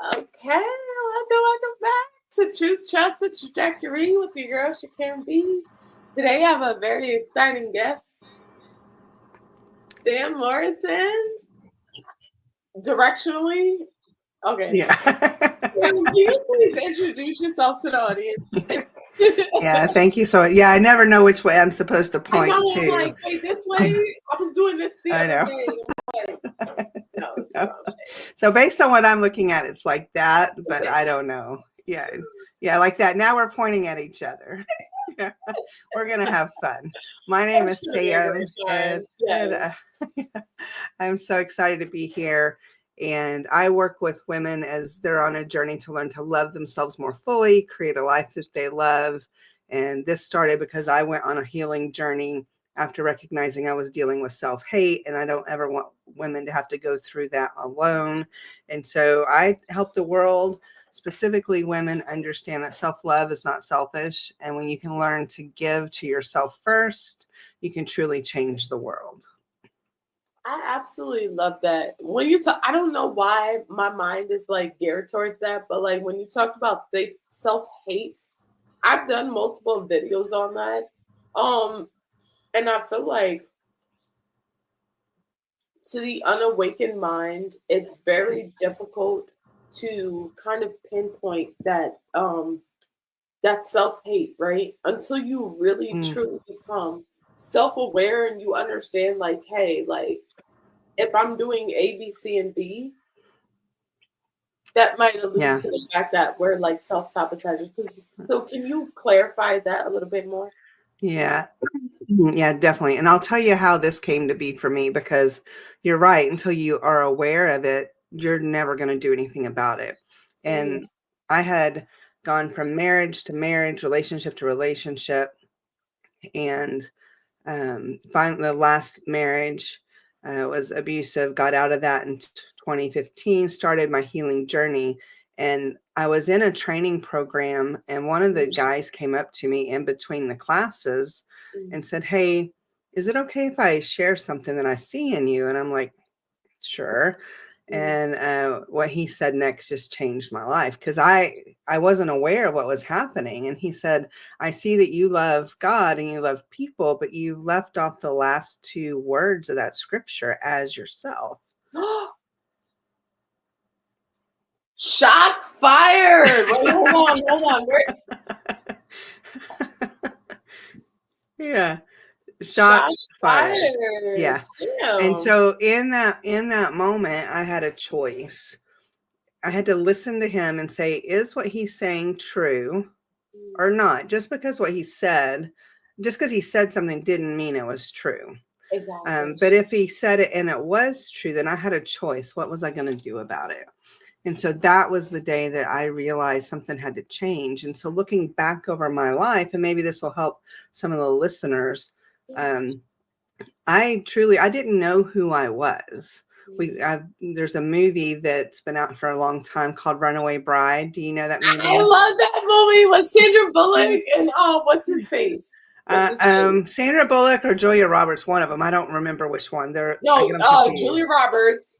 Okay, welcome back to Truth, Trust, the Trajectory with your girl, Shakira B. Today I have a very exciting guest, SAM Morrison. Directionally, okay. Yeah. Sam, can you please introduce yourself to the audience? Yeah, thank you. So, yeah, I never know which way I'm supposed to I know, point I'm to. like, wait, this way? I was doing this the I other know. day. I'm like, no, it's the wrong So, based on what I'm looking at, it's like that, but I don't know. Yeah. Yeah, like that. Now we're pointing at each other. Yeah. We're going to have fun. My name is Should be a Sam, great time. and I'm so excited to be here. And I work with women as they're on a journey to learn to love themselves more fully, create a life that they love. And this started because I went on a healing journey after recognizing I was dealing with self-hate, and I don't ever want women to have to go through that alone. And so I help the world, specifically women, understand that self-love is not selfish. And when you can learn to give to yourself first, you can truly change the world. I absolutely love that. When you talk, I don't know why my mind is like geared towards that, but like when you talked about self hate, I've done multiple videos on that. Um, and I feel like to the unawakened mind, it's very difficult to kind of pinpoint that self hate, right? Until you really Mm, truly become self aware and you understand, like, hey, like if I'm doing A, B, C, and D, that might allude yeah. to the fact that we're like self-sabotaging. So can you clarify that a little bit more? Yeah. Yeah, definitely. And I'll tell you how this came to be for me, because you're right. Until you are aware of it, you're never going to do anything about it. Mm, And I had gone from marriage to marriage, relationship to relationship. And finally, the last marriage was abusive, got out of that in 2015, started my healing journey. And I was in a training program, and one of the mm, guys came up to me in between the classes mm, and said, "Hey, is it okay if I share something that I see in you?" And I'm like, "Sure." mm. And what he said next just changed my life, because I wasn't aware of what was happening. And he said, "I see that you love God and you love people, but you left off the last two words of that scripture, as yourself." Shots fired. Wait, hold on. Yeah, shots Shots fired. fired. Yeah. And Damn. so in that moment, I had a choice. I had to listen to him and say, is what he's saying true Mm, or not? Just because he said something didn't mean it was true. exactly. But if he said it and it was true, then I had a choice. What was I going to do about it? And so that was the day that I realized something had to change. And so looking back over my life, and maybe this will help some of the listeners, um, I didn't know who I was. Mm. There's a movie that's been out for a long time called Runaway Bride. Do you know that I movie? love that movie with Sandra Bullock and what's his face? What's his face? Sandra Bullock or Julia Roberts, one of them. I don't remember which one. I No, get them Julia confused. Roberts.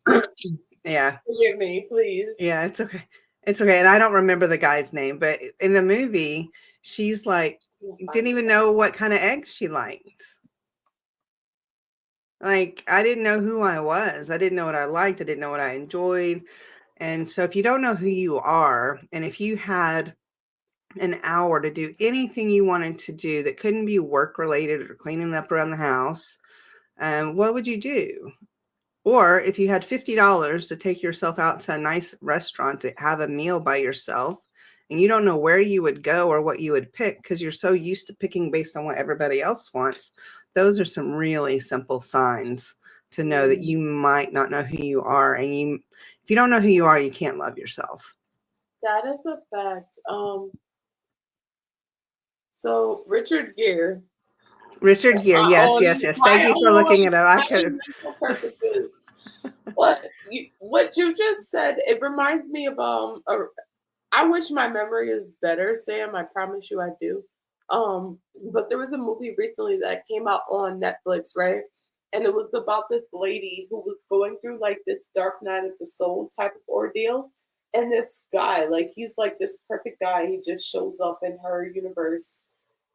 Yeah, Forgive me, please. yeah, it's okay. It's okay. And I don't remember the guy's name, but in the movie, she's like, We'll find didn't it. even know what kind of eggs she liked. Like, I didn't know who I was. I didn't know what I liked. I didn't know what I enjoyed. And so if you don't know who you are, and if you had an hour to do anything you wanted to do that couldn't be work related or cleaning up around the house, what would you do? Or if you had $50 to take yourself out to a nice restaurant to have a meal by yourself, and you don't know where you would go or what you would pick because you're so used to picking based on what everybody else wants, those are some really simple signs to know that Mm, you might not know who you are. And if you don't know who you are, you can't love yourself. that is a fact. So Richard Gere, Richard Gere. Yes, yes, yes. Thank you for looking it up. I my could own mental purposes. What you just said, it reminds me of I wish my memory is better, Sam. I promise you I do. But there was a movie recently that came out on Netflix, right? And it was about this lady who was going through like this dark night of the soul type of ordeal. And this guy, like he's like this perfect guy. He just shows up in her universe.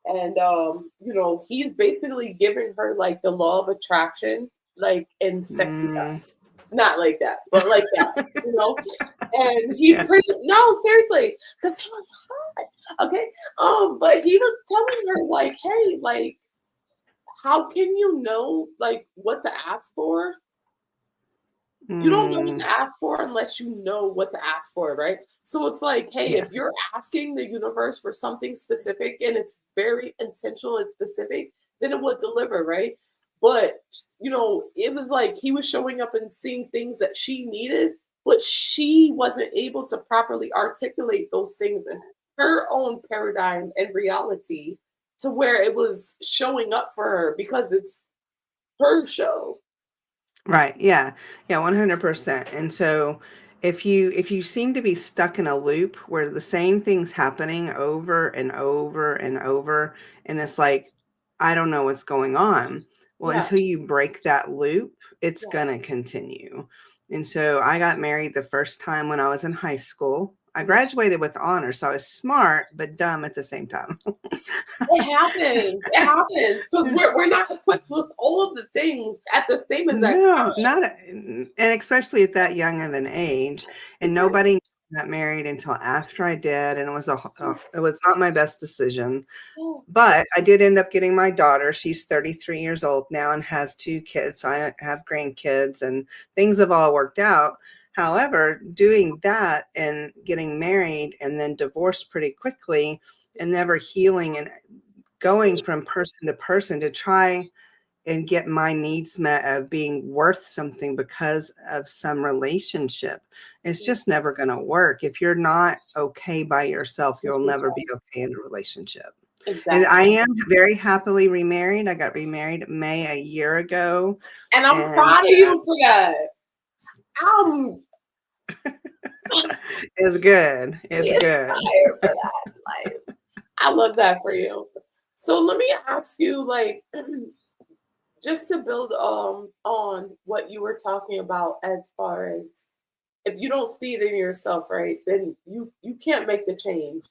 And he's basically giving her like the law of attraction, like in sexy time. Mm. Not like that, but like that, you know? And he Yeah. pretty no, seriously, because he was hot. Okay. But he was telling her, like, hey, like, how can you know like what to ask for? You don't know what Mm. to ask for unless you know what to ask for, right? So it's like, hey, if Yes. you're asking the universe for something specific and it's very intentional and specific, then it will deliver, right? But it was like he was showing up and seeing things that she needed, but she wasn't able to properly articulate those things in her own paradigm and reality to where it was showing up for her because it's her show. Right. Yeah. Yeah, 100%. And so if you seem to be stuck in a loop where the same thing's happening over and over and over, and it's like, I don't know what's going on. Well, Yeah, until you break that loop, it's yeah. gonna continue. And so I got married the first time when I was in high school. I Mhm. graduated with honors, so I was smart but dumb at the same time. It happens. It happens because we're not equipped with all of the things at the same exact No, time. not and especially at that young of an age, and Exactly. nobody got married until after I did, and it was not my best decision, Yeah. but I did end up getting my daughter. She's 33 years old now and has 2 kids, so I have grandkids, and things have all worked out. However, doing that and getting married and then divorced pretty quickly and never healing and going from person to person to try and get my needs met of being worth something because of some relationship. It's Yeah. just never going to work. If you're not okay by yourself, you'll never Exactly. be okay in a relationship. And I Exactly. am very happily remarried. I got remarried May a year ago. And I'm And proud of you for that. I'm it's good. It's good. inspired for that. Like, I love that for you. So let me ask you, like, just to build on what you were talking about as far as if you don't see it in yourself, right, then you can't make the change.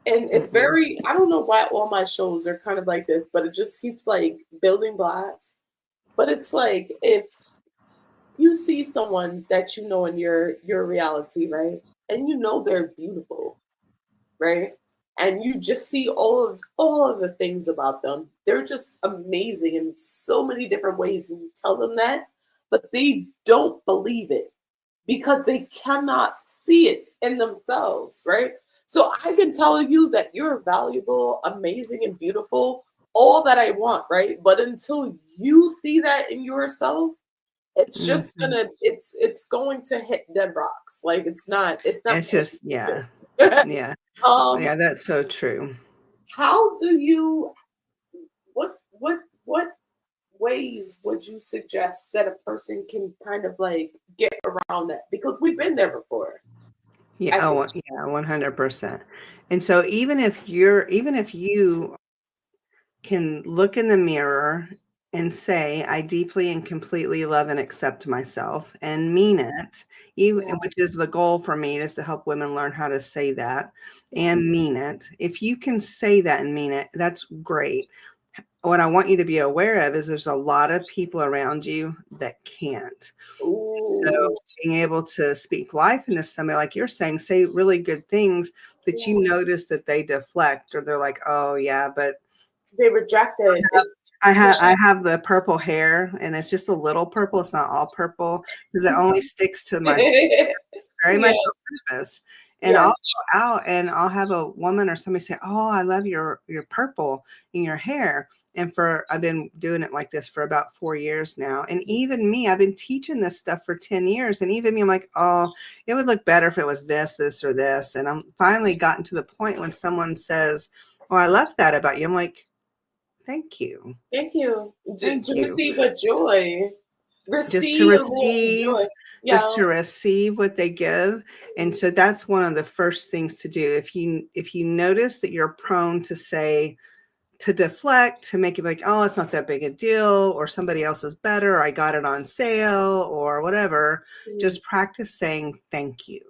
And it's Mm-mm. very, I don't know why all my shows are kind of like this, but it just keeps like building blocks. But it's like if you see someone that you know in your reality, right? And you know they're beautiful, right? And you just see all of the things about them. They're just amazing in so many different ways. And you tell them that, but they don't believe it because they cannot see it in themselves, right? So I can tell you that you're valuable, amazing, and beautiful, all that I want, right? But until you see that in yourself, it's just Mhm. it's going to hit dead rocks. Like it's not It's going just, yeah. to Yeah. um Yeah, that's so true. how do you what ways would you suggest that a person can kind of like get around that? Because we've been there before, Yeah, I think. yeah, 100%. And so even if you can look in the mirror and say, "I deeply and completely love and accept myself," and mean it, even Yeah. which is the goal for me, is to help women learn how to say that Mhm. and mean it. If you can say that and mean it, that's great. What I want you to be aware of is there's a lot of people around you that can't. So Ooh, being able to speak life into somebody, like you're saying, say really good things, but yeah. you notice that they deflect or they're like, "Oh, yeah, but They rejected. It's I have the purple hair and it's just a little purple. It's not all purple because it only sticks to my very yeah, much on purpose." And yeah. I'll go out and I'll have a woman or somebody say, "Oh, I love your purple in your hair." And I've been doing it like this for about 4 years now. And even me, I've been teaching this stuff for 10 years. And even me, I'm like, "Oh, it would look better if it was this, or this." And I'm finally gotten to the point when someone says, "Oh, I love that about you." I'm like, "Thank you. Thank you. Thank To you." receive a joy. Just to Receive joy. receive just Yeah. to receive what they give. And so that's one of the first things to do. If you notice that you're prone to say, to deflect, to make it like, "Oh, it's not that big a deal," or "Somebody else is better," or "I got it on sale," or whatever, Mhm. just practice saying thank you.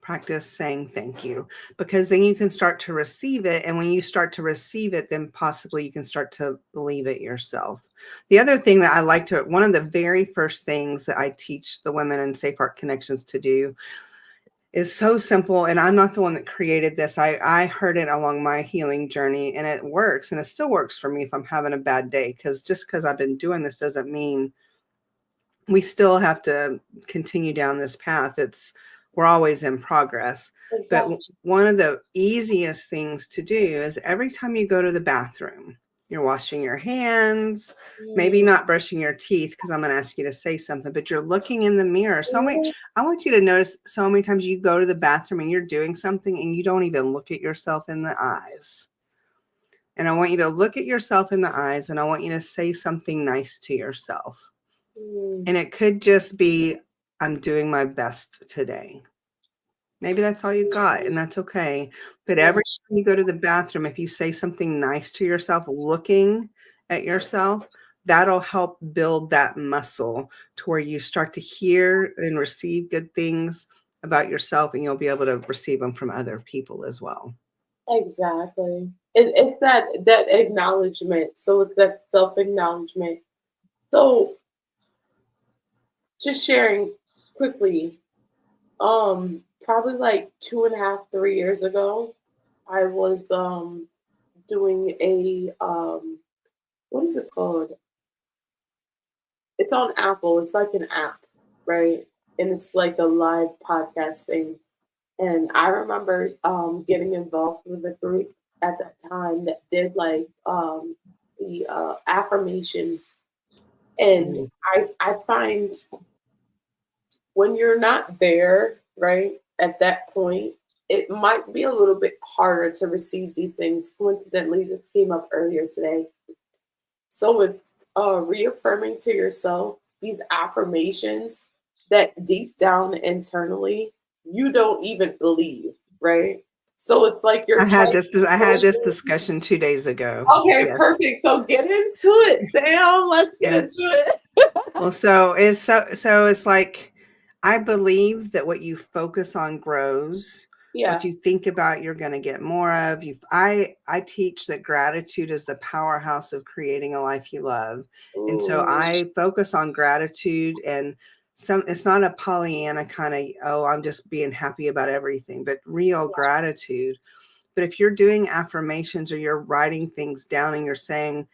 practice saying thank you, because then you can start to receive it. And when you start to receive it, then possibly you can start to believe it yourself. The other thing that I like to, one of the very first things that I teach the women in Safe Heart Connections to do is so simple. And I'm not the one that created this. I heard it along my healing journey, and it works. And it still works for me if I'm having a bad day, because just because I've been doing this doesn't mean we still have to continue down this path. We're always in progress. But Exactly. one of the easiest things to do is every time you go to the bathroom, you're washing your hands, maybe Mm. not brushing your teeth, because I'm going to ask you to say something, but you're looking in the mirror. I want you to notice so many times you go to the bathroom and you're doing something and you don't even look at yourself in the eyes. And I want you to look at yourself in the eyes, and I want you to say something nice to yourself. Mm. And it could just be, I'm doing my best today. Maybe that's all you got, and that's okay. But Yeah, every time you go to the bathroom, if you say something nice to yourself, looking at yourself, that'll help build that muscle to where you start to hear and receive good things about yourself, and you'll be able to receive them from other people as well. exactly. It's that acknowledgement. So it's that self acknowledgement. So just sharing quickly, probably like 2.5, 3 years ago, I was doing a what is it called? It's on Apple. It's like an app, right? And it's like a live podcast thing. And I remember getting involved with a group at that time that did like the affirmations. And Mm. I find when you're not there, right, at that point, it might be a little bit harder to receive these things. Coincidentally, this came up earlier today. So with reaffirming to yourself these affirmations that deep down internally you don't even believe, right? So it's like you're trying to I had this measure. discussion 2 days ago. Okay, Yes. perfect. So get into it, Sam. Let's get Yeah. into it. Well, so it's like, I believe that what you focus on grows. What Yeah. you think about, you're going to get more of. I teach that gratitude is the powerhouse of creating a life you love. And so Ooh. I focus on gratitude, and it's not a Pollyanna kind of, oh, I'm just being happy about everything, but real gratitude. But if you're doing affirmations or you're writing things down and you're saying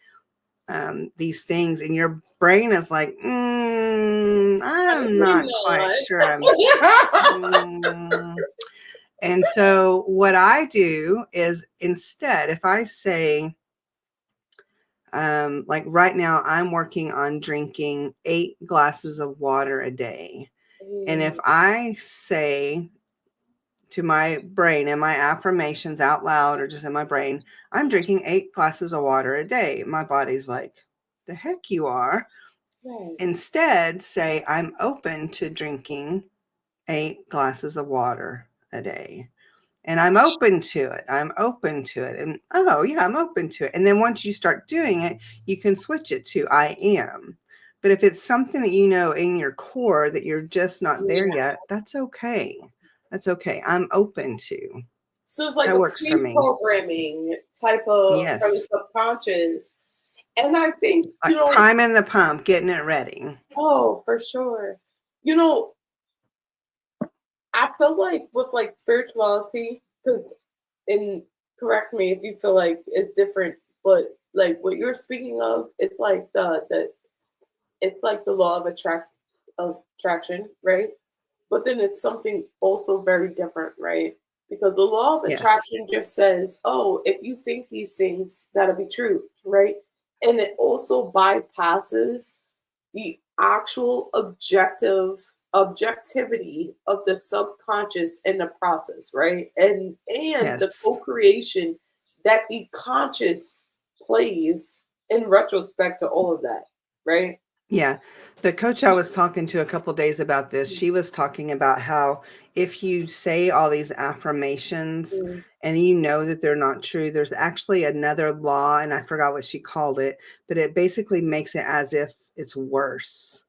these things, and your brain is like, I'm Probably not quite not. sure. Mm. And so what I do is, instead, if I say, like right now, I'm working on drinking 8 glasses of water a day. And if Mm, I say to my brain and my affirmations out loud or just in my brain, I'm drinking 8 glasses of water a day, my body's like, the heck you are. right. Instead, say, I'm open to drinking 8 glasses of water a day. And I'm open to it. I'm open to it. And oh, yeah, I'm open to it. And then once you start doing it, you can switch it to I am. But if it's something that you know in your core that you're just not there Yeah. yet, that's okay. That's okay. I'm open to. So it's like That a works for me. pre-programming type of from the Yes. subconscious. And I think, Like priming the pump, getting it ready. oh, for sure. You know, I feel like with like spirituality, because and correct me if you feel like it's different, but like what you're speaking of, it's like the it's like the law of attraction, right? But then it's something also very different, right? Because the law of Yes. attraction just says, oh, if you think these things, that'll be true, right? And it also bypasses the actual objectivity of the subconscious in the process, right? And the Yes. co-creation that the conscious plays in retrospect to all of that, right? Yeah. The coach I was talking to a couple days about this, she was talking about how if you say all these affirmations Mm. and you know that they're not true, there's actually another law, and I forgot what she called it, but it basically makes it as if it's worse.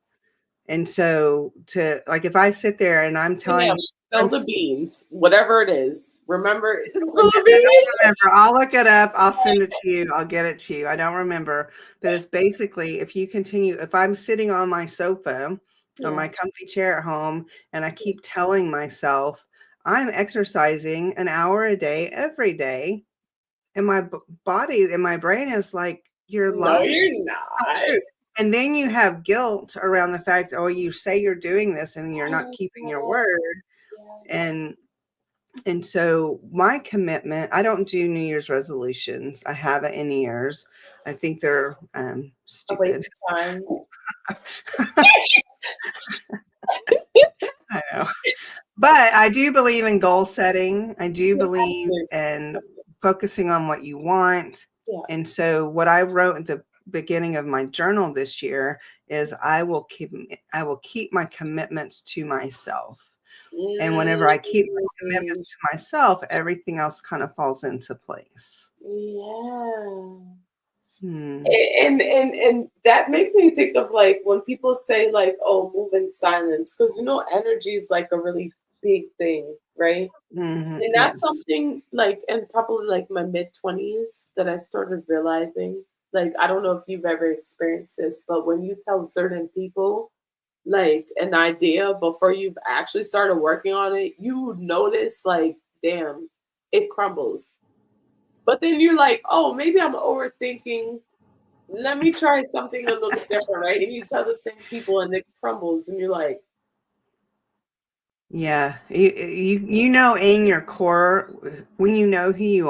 And so, to like, if I sit there and I'm telling Sam, I'm Spill the beans, whatever it is. Remember, spill the I don't beans. remember. I'll look it up. I'll send it to you. I'll get it to you. I don't remember. But it's basically if you continue, if I'm sitting on my sofa or Yeah. my comfy chair at home and I keep telling myself I'm exercising an hour a day every day, and my body and my brain is like, you're No, lying. you're Not not. true. And then you have guilt around the fact, oh, you say you're doing this and you're not Oh, keeping your yes, word. yes. And so my commitment, I don't do New Year's resolutions. I haven't in years. I think they're A waste stupid. of time. I know. But I do believe in goal setting. I do believe Yeah. in focusing on what you want. Yeah. And so what I wrote at the beginning of my journal this year is I will keep my commitments to myself. And whenever I keep my Mm, commitments to myself, everything else kind of falls into place. yeah. Hmm. And that makes me think of like when people say like, oh, move in silence, because energy is like a really big thing, right? Mhm, And that's yes. something like in probably like my mid-20s that I started realizing. Like, I don't know if you've ever experienced this, but when you tell certain people like an idea before you've actually started working on it, you notice like, damn, it crumbles. But then you're like, oh, maybe I'm overthinking. Let me try something a little different, right? And you tell the same people and it crumbles, and you're like, Yeah, you know in your core, when you know who you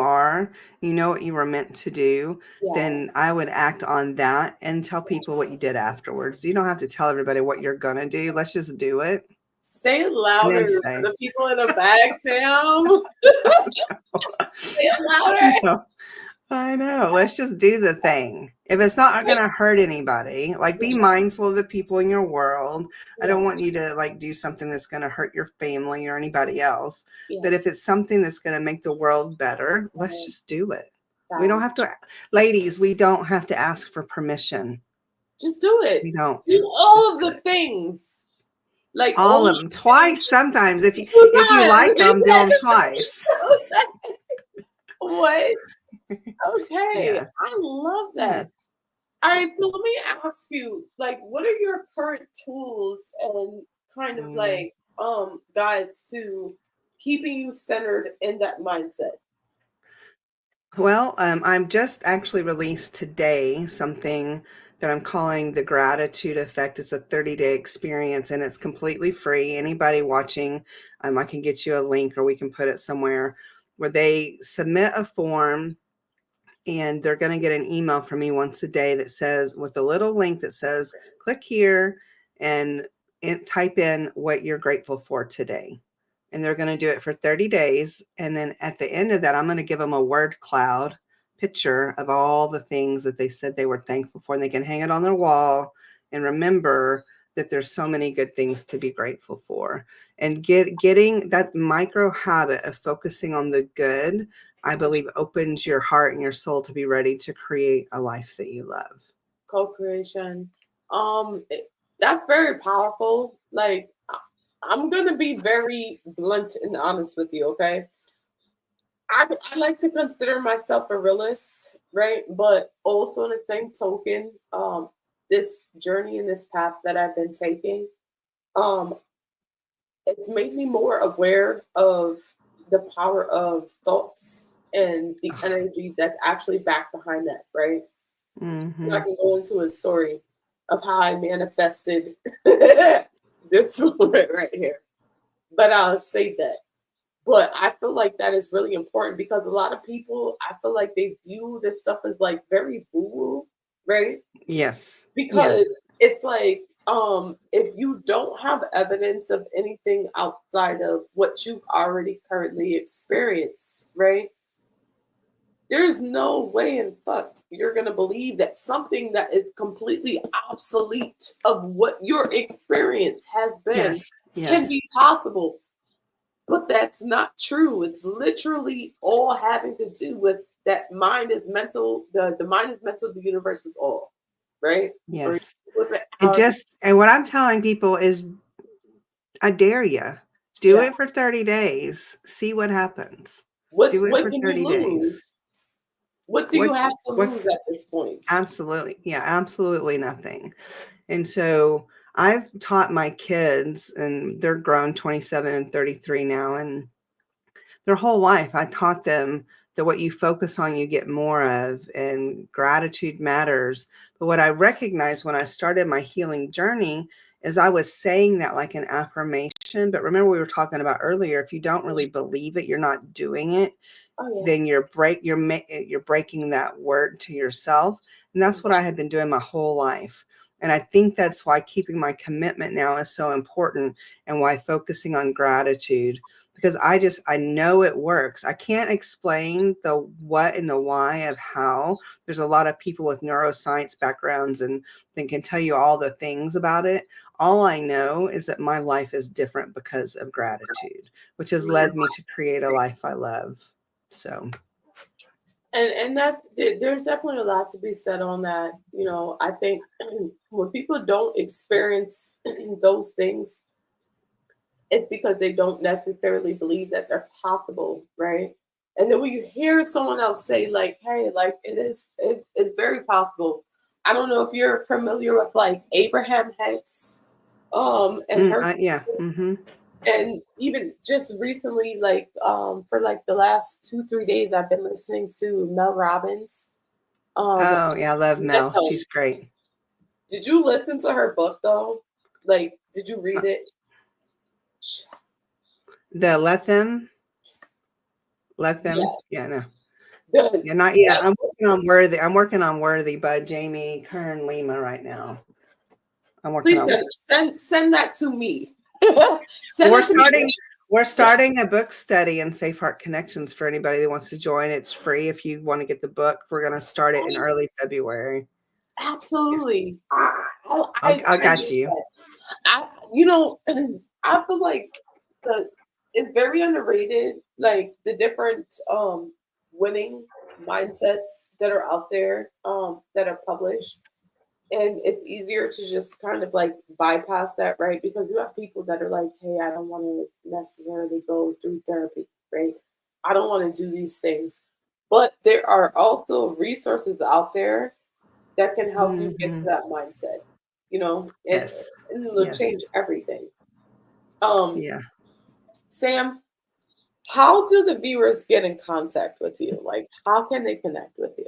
know what you were meant to do, yeah. then I would act on that and tell people what you did afterwards. You don't have to tell everybody what you're gonna do. Let's just do it Say it and then louder for say, the people in the back, Sam. Say it louder. no. I know. Let's just do the thing. If it's not going to hurt anybody, like be Yeah, mindful of the people in your world. I yeah, don't want you to like do something that's going to hurt your family or anybody else. yeah. But if it's something that's going to make the world better, let's Right. just do it. We don't Fast. have to, ladies, we don't have to ask for permission. Just do it. We don't. Do Just all of do the it. things. Like all All of of them the things. twice sometimes. Two If you times. like them, do them twice. What? Okay. Yeah. I love Yeah. that. All right, so let me ask you, like, what are your current tools and kind of Mm. like guides to keeping you centered in that mindset? Well, I'm just actually released today something that I'm calling the gratitude effect. It's a 30-day experience and it's completely free. Anybody watching, I can get you a link or we can put it somewhere where they submit a form and they're going to get an email from me once a day that says, with a little link that says, click here and type in what you're grateful for today. And they're going to do it for 30 days. And then at the end of that, I'm going to give them a word cloud picture of all the things that they said they were thankful for. And they can hang it on their wall and remember that there's so many good things to be grateful for. And getting that micro habit of focusing on the good, I believe, opens your heart and your soul to be ready to create a life that you love. Co-creation. That's very powerful. Like, I'm gonna be very blunt and honest with you, okay? I like to consider myself a realist, right? But also in the same token, this journey and this path that I've been taking, um, it's made me more aware of the power of thoughts and the energy that's actually back behind that, right? And I Mm-hmm. can go into a story of how I manifested this moment right here. But I'll say that. But I feel like that is really important because a lot of people, I feel like they view this stuff as like very woo woo, right? Yes. Yes. Because it's like, if you don't have evidence of anything outside of what you've already currently experienced, right? There's no way in fuck you're gonna believe that something that is completely obsolete of what your experience has been Yes. can Yes. be possible. But that's not true. It's literally all having to do with that mind is mental. The mind is mental, the universe is all, right? Or Yes. flip it And however. what I'm telling people is I dare you. Do Yeah. it for 30 days. See what happens. What's Do it what for can you 30 days. lose? What do you What have to what lose at this point? absolutely. Yeah, absolutely nothing. And so I've taught my kids, and they're grown, 27 and 33 now, and their whole life I taught them that what you focus on you get more of, and gratitude matters. But what I recognized when I started my healing journey is I was saying that like an affirmation. But remember, we were talking about earlier, if you don't really believe it, you're not doing it, Oh yeah. then you're breaking that word to yourself. And that's what I had been doing my whole life. And I think that's why keeping my commitment now is so important, and why focusing on gratitude, because I know it works. I can't explain the what and the why of how. There's a lot of people with neuroscience backgrounds and they can tell you all the things about it. All I know is that my life is different because of gratitude, which has led me to create a life I love. So, And there's definitely a lot to be said on that. I think when people don't experience those things, it's because they don't necessarily believe that they're possible, right? And then when you hear someone else say, like, hey, like it's very possible. I don't know if you're familiar with like Abraham Hicks, and her, yeah. Mm-hmm. and even just recently, like for like the last 2 3 days, I've been listening to Mel Robbins. Um, Oh, yeah. I love Mel. Mental. She's great. Did you listen to her book though? Like, did you Uh, read it? The let them. Yeah. Yeah, no. The, Yeah, not yet. that, I'm working on Worthy. I'm working on Worthy by Jamie Kern Lima right now. I'm working please on. send that to me. Well, Send it to me. we're starting a book study in Safe Heart Connections for anybody that wants to join. It's free if you want to get the book. We're going to start it in early February. Yeah. Absolutely. I I got need you. that. I feel like the it's very underrated. Like the different winning mindsets that are out there, that are published. And it's easier to just kind of like bypass that, right? Because you have people that are like, hey, I don't want to necessarily go through therapy, right? I don't want to do these things. But there are also resources out there that can help you get to Hmm. that mindset, and, Yes. and it'll Yes. change everything. Um, Yeah. Sam, how do the viewers get in contact with you? Like, how can they connect with you?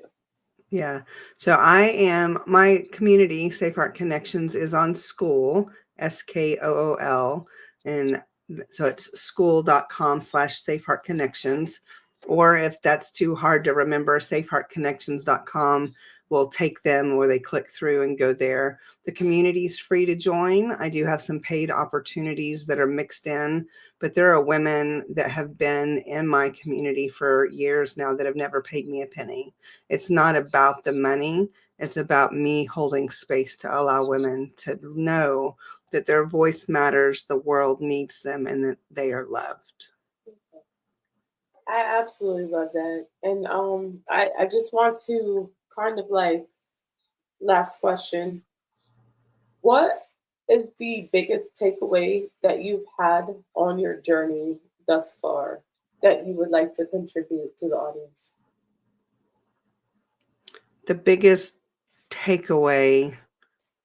Yeah. So my community, Safe Heart Connections, is on School, SKOOL. And so it's school.com/Safe Heart Connections. Or if that's too hard to remember, safeheartconnections.com will take them, where they click through and go there. The community is free to join. I do have some paid opportunities that are mixed in, but there are women that have been in my community for years now that have never paid me a penny. It's not about the money. It's about me holding space to allow women to know that their voice matters, the world needs them, and that they are loved. I absolutely love that. And I just want to kind of like last question. What is the biggest takeaway that you've had on your journey thus far that you would like to contribute to the audience? The biggest takeaway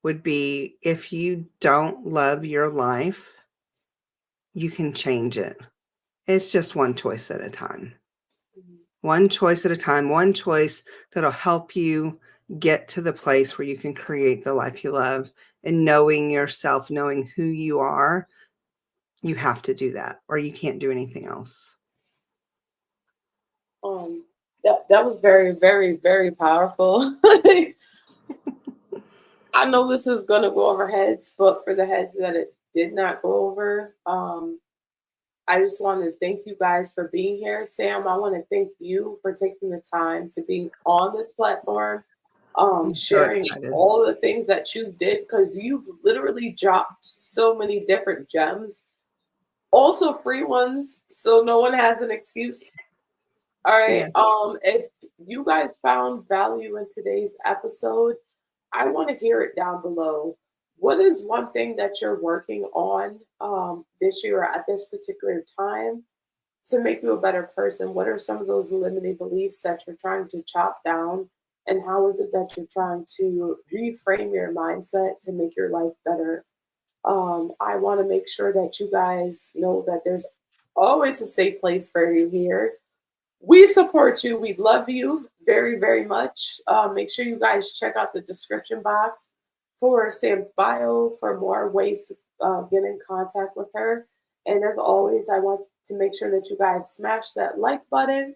would be, if you don't love your life, you can change it. It's just one choice at a time. Mhm. One choice at a time, one choice that'll help you get to the place where you can create the life you love. And knowing yourself, knowing who you are, you have to do that, or you can't do anything else. Um, that was very, very, very powerful. I know this is gonna go over heads, but for the heads that it did not go over, I just want to thank you guys for being here. Sam, I want to thank you for taking the time to be on this platform, I'm so sharing excited. all the things that you did, because you've literally dropped so many different gems, also free ones, so no one has an excuse. All right. Yes. If you guys found value in today's episode, I want to hear it down below. what is one thing that you're working on this year at this particular time to make you a better person? What are some of those limiting beliefs that you're trying to chop down? And how is it that you're trying to reframe your mindset to make your life better? I want to make sure that you guys know that there's always a safe place for you here. We support you. We love you very, very much. Make sure you guys check out the description box for Sam's bio for more ways to get in contact with her. And as always, I want to make sure that you guys smash that like button.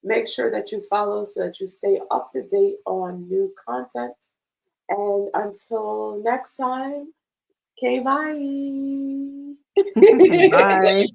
Make sure that you follow so that you stay up to date on new content. And until next time, okay, bye. Bye.